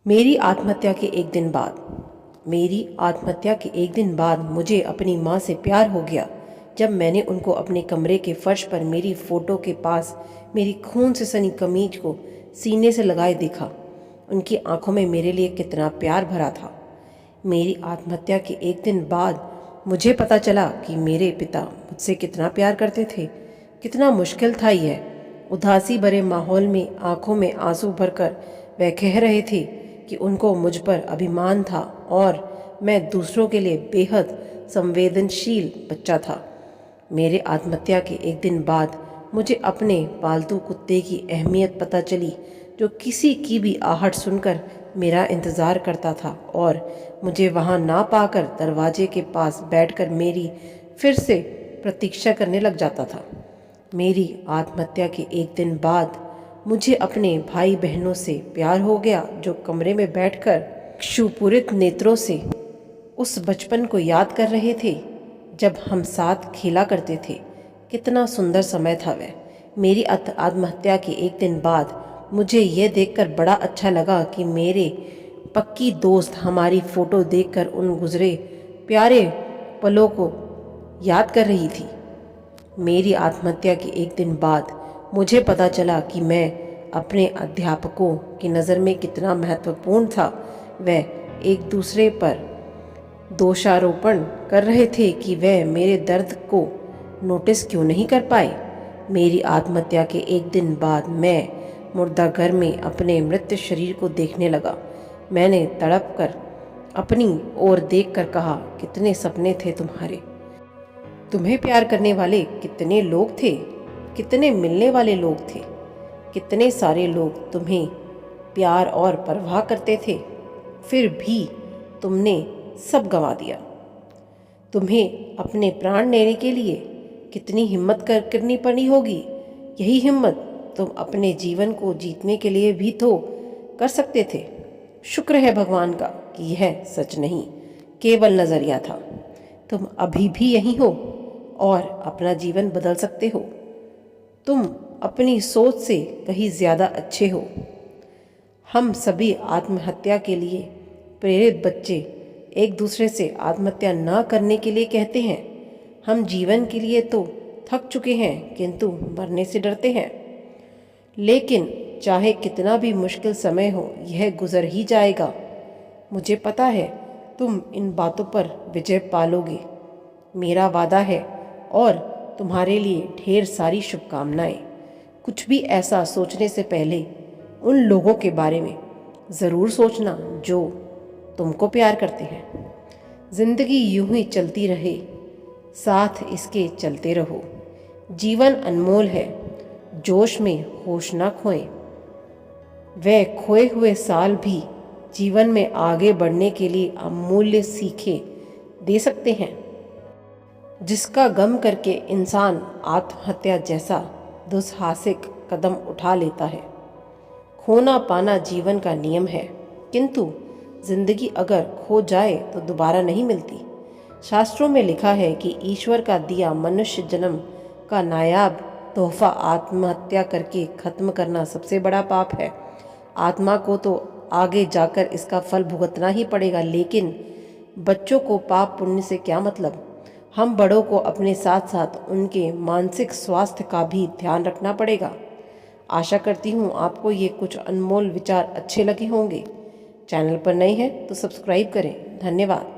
मेरी आत्महत्या के एक दिन बाद मुझे अपनी माँ से प्यार हो गया जब मैंने उनको अपने कमरे के फर्श पर मेरी फ़ोटो के पास मेरी खून से सनी कमीज को सीने से लगाए देखा। उनकी आंखों में मेरे लिए कितना प्यार भरा था। मेरी आत्महत्या के एक दिन बाद मुझे पता चला कि मेरे पिता मुझसे कितना प्यार करते थे। कितना मुश्किल था यह। उदासी भरे माहौल में आंखों में आंसू भरकर वह कह रहे थे कि उनको मुझ पर अभिमान था और मैं दूसरों के लिए बेहद संवेदनशील बच्चा था। मेरे आत्महत्या के एक दिन बाद मुझे अपने पालतू कुत्ते की अहमियत पता चली, जो किसी की भी आहट सुनकर मेरा इंतज़ार करता था और मुझे वहाँ ना पाकर दरवाजे के पास बैठकर मेरी फिर से प्रतीक्षा करने लग जाता था। मेरी आत्महत्या के एक दिन बाद मुझे अपने भाई बहनों से प्यार हो गया, जो कमरे में बैठकर क्षुपूरित नेत्रों से उस बचपन को याद कर रहे थे जब हम साथ खेला करते थे। कितना सुंदर समय था वह। मेरी आत्महत्या के एक दिन बाद मुझे यह देखकर बड़ा अच्छा लगा कि मेरे पक्की दोस्त हमारी फ़ोटो देखकर उन गुजरे प्यारे पलों को याद कर रही थी। मेरी आत्महत्या के एक दिन बाद मुझे पता चला कि मैं अपने अध्यापकों की नज़र में कितना महत्वपूर्ण था। वह एक दूसरे पर दोषारोपण कर रहे थे कि वह मेरे दर्द को नोटिस क्यों नहीं कर पाए। मेरी आत्महत्या के एक दिन बाद मैं मुर्दाघर में अपने मृत शरीर को देखने लगा। मैंने तड़प कर अपनी ओर देखकर कहा, कितने सपने थे तुम्हारे। तुम्हें प्यार करने वाले कितने लोग थे, कितने मिलने वाले लोग थे, कितने सारे लोग तुम्हें प्यार और परवाह करते थे, फिर भी तुमने सब गंवा दिया। तुम्हें अपने प्राण लेने के लिए कितनी हिम्मत करनी पड़ी होगी। यही हिम्मत तुम अपने जीवन को जीतने के लिए भी तो कर सकते थे। शुक्र है भगवान का कि यह सच नहीं, केवल नज़रिया था। तुम अभी भी यहीं हो और अपना जीवन बदल सकते हो। तुम अपनी सोच से कहीं ज़्यादा अच्छे हो। हम सभी आत्महत्या के लिए प्रेरित बच्चे एक दूसरे से आत्महत्या न करने के लिए कहते हैं। हम जीवन के लिए तो थक चुके हैं, किंतु मरने से डरते हैं। लेकिन चाहे कितना भी मुश्किल समय हो, यह गुजर ही जाएगा। मुझे पता है तुम इन बातों पर विजय पालोगे, मेरा वादा है, और तुम्हारे लिए ढेर सारी शुभकामनाएं। कुछ भी ऐसा सोचने से पहले उन लोगों के बारे में ज़रूर सोचना जो तुमको प्यार करते हैं। जिंदगी यूं ही चलती रहे, साथ इसके चलते रहो। जीवन अनमोल है, जोश में होश ना खोएं। वह खोए हुए साल भी जीवन में आगे बढ़ने के लिए अमूल्य सीखें दे सकते हैं, जिसका गम करके इंसान आत्महत्या जैसा दुस्साहसिक कदम उठा लेता है। खोना पाना जीवन का नियम है, किंतु जिंदगी अगर खो जाए तो दोबारा नहीं मिलती। शास्त्रों में लिखा है कि ईश्वर का दिया मनुष्य जन्म का नायाब तोहफा आत्महत्या करके खत्म करना सबसे बड़ा पाप है। आत्मा को तो आगे जाकर इसका फल भुगतना ही पड़ेगा, लेकिन बच्चों को पाप पुण्य से क्या मतलब। हम बड़ों को अपने साथ साथ उनके मानसिक स्वास्थ्य का भी ध्यान रखना पड़ेगा। आशा करती हूँ आपको ये कुछ अनमोल विचार अच्छे लगे होंगे। चैनल पर नए हैं तो सब्सक्राइब करें। धन्यवाद।